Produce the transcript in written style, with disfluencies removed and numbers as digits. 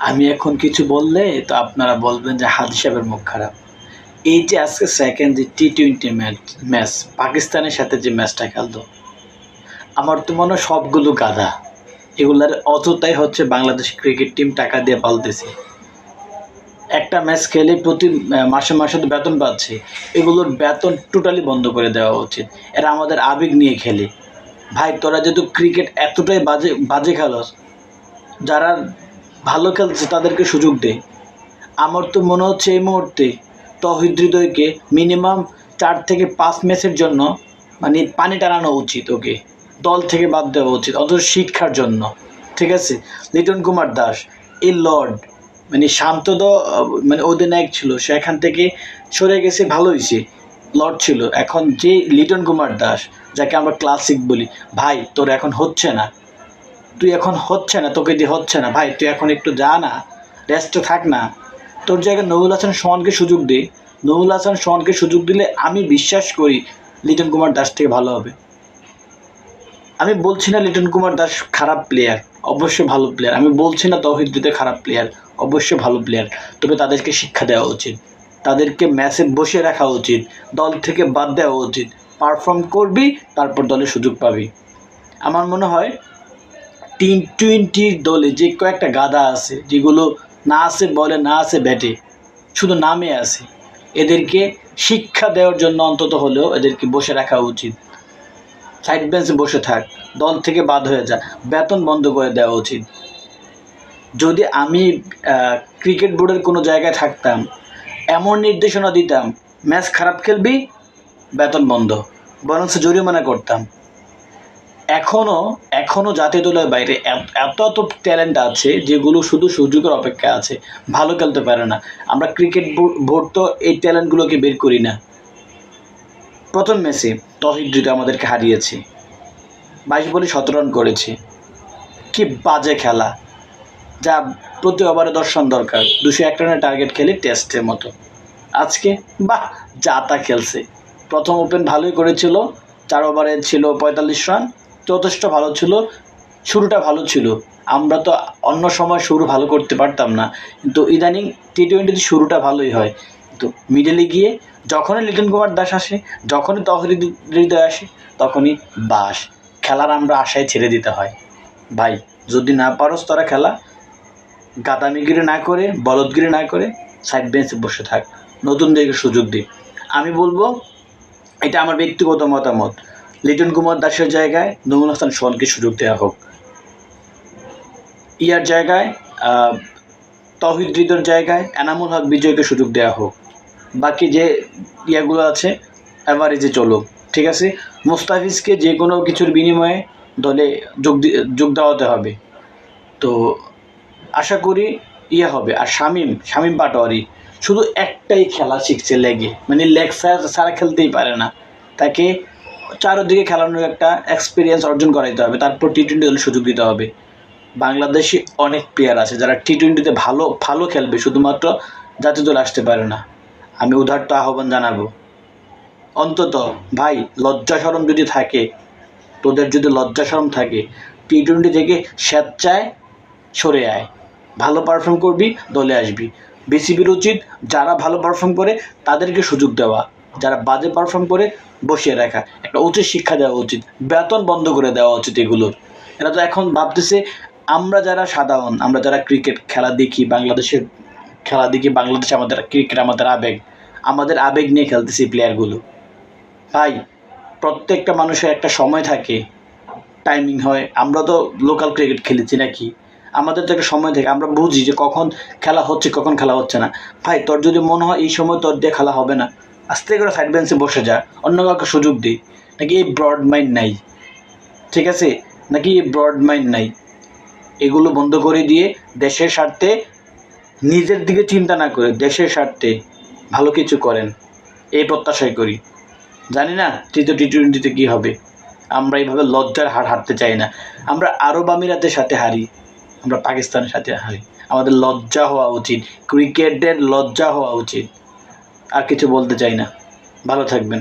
আমি এখন কিছু বললে তো আপনারা বলবেন যে হাদী সাহেবের মুখ খারাপ। এই যে আজকে সেকেন্ড যে টি-20 ম্যাচ পাকিস্তানের সাথে যে ম্যাচটা খেলতো, আমার তো মনে হয় সবগুলো গাধা। এগুলার অযথাই হচ্ছে বাংলাদেশ ক্রিকেট টিম টাকা দিয়ে পালতেছে। একটা ম্যাচ খেলে প্রতি মাসে মাসে তো বেতন পাচ্ছে। এগুলোর বেতন টোটালি বন্ধ করে দেওয়া উচিত। এরা আমাদের আবেগ নিয়ে খেলে। ভাই তোরা যেহেতু ক্রিকেট এতটাই বাজে বাজে খেলোস, যারা ভালো খেলছে তাদেরকে সুযোগ দে। আমার তো মনে হচ্ছে এই মুহূর্তে তৌহিদ হৃদয়কে মিনিমাম ৪ থেকে ৫ ম্যাচের জন্য মানে পানি টানানো উচিত, ওকে দল থেকে বাদ দেওয়া উচিত অথচ শিক্ষার জন্য। ঠিক আছে, লিটন কুমার দাস এই লর্ড মানে শান্ত মানে অধিনায়ক ছিল, সে এখান থেকে সরে গেছে, ভালো হয়েছে। লর্ড ছিল, এখন যে লিটন কুমার দাস যাকে আমরা ক্লাসিক বলি, ভাই তোর এখন হচ্ছে না, তুই এখন হচ্ছে না, তোকে দিয়ে হচ্ছে না ভাই, তুই এখন একটু যা না, রেস্টে থাক না। তোর জায়গায় নজরুল হাসান সোহানকে সুযোগ দে। নজরুল হাসান সোহানকে সুযোগ দিলে আমি বিশ্বাস করি লিটন কুমার দাস থেকে ভালো হবে। আমি বলছি না লিটন কুমার দাস খারাপ প্লেয়ার, অবশ্যই ভালো প্লেয়ার। আমি বলছি না তৌহিদ হৃদয় খারাপ প্লেয়ার, অবশ্যই ভালো প্লেয়ার। তবে তাদেরকে শিক্ষা দেওয়া উচিত, তাদেরকে ম্যাচে বসে রাখা উচিত, দল থেকে বাদ দেওয়া উচিত। পারফর্ম করবি, তারপর দলে সুযোগ পাবি। আমার মনে হয় টি-20 দলে যে কয়েকটা গাধা আছে, যেগুলো না আছে বলে, না আছে ব্যাটে, শুধু নামে আছে, এদেরকে শিক্ষা দেওয়ার জন্য অন্তত হলেও এদেরকে বসে রাখা উচিত। সাইড বেঞ্চে বসে থাক, দল থেকে বাদ হয়ে যা, বেতন বন্ধ করে দেওয়া উচিত। যদি আমি ক্রিকেট বোর্ডের কোনো জায়গায় থাকতাম, এমন নির্দেশনা দিতাম, ম্যাচ খারাপ খেলবি, বেতন বন্ধ, বরঞ্চ জরিমানা করতাম। এখনও জাতীয় দলের বাইরে এত এত ট্যালেন্ট আছে যেগুলো শুধু সুযোগের অপেক্ষা আছে, ভালো খেলতে পারে না। আমরা ক্রিকেট বোর্ড তো এই ট্যালেন্টগুলোকে বের করি না। প্রথম ম্যাচে তৌহিদ হৃদয় আমাদেরকে হারিয়েছে, 22 বলে 17 রান করেছে। কি বাজে খেলা, যা প্রতি ওভারে 10 রান দরকার, 201 রানের টার্গেট খেলে টেস্টের মতো। আজকে বাহ, যা তা খেলছে। প্রথম ওপেন ভালোই করেছিল, 4 ওভারে ছিল 45 রান, যথেষ্ট ভালো ছিল। শুরুটা ভালো ছিল, আমরা তো অন্য সময় শুরু ভালো করতে পারতাম না, কিন্তু ইদানিং টি-20তে শুরুটা ভালোই হয়। কিন্তু মিডলে গিয়ে যখনই লিটন কুমার দাস আসে, যখনই তৌহিদ হৃদয় আসে, তখনই বাস খেলার আমরা আশায় ছেড়ে দিতে হয়। ভাই যদি না পারোস তোরা খেলা, গাদামিগিরি না করে, বলদগিরি না করে সাইড বেঞ্চে বসে থাক, নতুনদেরকে সুযোগ দিই। আমি বলবো, এটা আমার ব্যক্তিগত মতামত, লিটন কুমার দাসের জায়গায় নজরুল হাসান সোহানকে সুযোগ দেওয়া হোক। ইয়ার জায়গায় তৌহিদ হৃদয়ের জায়গায় এনামুল হক বিজয়কে সুযোগ দেওয়া হোক। বাকি যে ইয়াগুলো আছে অ্যাভারেজে চলুক, ঠিক আছে। মুস্তাফিজকে যে কোনো কিছুর বিনিময়ে দলে যোগ দেওয়াতে হবে। তো আশা করি ইয়ে হবে। আর শামীম পাটোয়ারি শুধু একটাই খেলা শিখছে লেগে, মানে লেগ ছাড়া খেলতেই পারে না। তাকে চারদিকে খেলানোর একটা এক্সপিরিয়েন্স অর্জন করাইতে হবে, তারপর টি-20 দলে সুযোগ দিতে হবে। বাংলাদেশি অনেক প্লেয়ার আছে যারা টি-20তে ভালো খেলবে, শুধুমাত্র জাতীয় দলে আসতে পারে না। আমি উদারত আহ্বান জানাবো, অন্তত ভাই লজ্জা শরম যদি থাকে, তোদের যদি লজ্জা শরম থাকে, টি-20 থেকে স্বেচ্ছায় সরে আয়। ভালো পারফর্ম করবি, দলে আসবি। বিসিবির উচিত যারা ভালো পারফর্ম করে তাদেরকে সুযোগ দেওয়া, যারা বাজে পারফর্ম করে বসিয়ে রাখা। একটা উচিত শিক্ষা দেওয়া উচিত, বেতন বন্ধ করে দেওয়া উচিত এগুলোর। এরা তো এখন ভাবতেছে আমরা যারা সাধারণ, আমরা যারা ক্রিকেট খেলা দেখি, বাংলাদেশের খেলা দেখি, বাংলাদেশে আমাদের ক্রিকেট আমাদের আবেগ নিয়ে খেলতেছে এই প্লেয়ারগুলো। ভাই প্রত্যেকটা মানুষের একটা সময় থাকে, টাইমিং হয়। আমরা তো লোকাল ক্রিকেট খেলেছি নাকি, আমাদের তো একটা সময় থাকে, আমরা বুঝি যে কখন খেলা হচ্ছে, কখন খেলা হচ্ছে না। ভাই তোর যদি মনে হয় এই সময় তোর দিয়ে খেলা হবে না, আস্তে করে সাইড বেঞ্চে বসে যা, অন্য কাউকে সুযোগ দিই। নাকি এই ব্রড মাইন্ড নাই, ঠিক আছে, নাকি এই ব্রড মাইন্ড নাই। এগুলো বন্ধ করে দিয়ে দেশের স্বার্থে, নিজের দিকে চিন্তা না করে দেশের স্বার্থে ভালো কিছু করেন, এই প্রত্যাশাই করি। জানি না তৃতীয় টি-20তে কী হবে। আমরা এইভাবে লজ্জার হার হারতে চাই না। আমরা আরব আমিরাতের সাথে হারি, আমরা পাকিস্তানের সাথে হারি, আমাদের লজ্জা হওয়া উচিত, ক্রিকেটের লজ্জা হওয়া উচিত। আর কিছু বলতে চাই না, ভালো থাকবেন।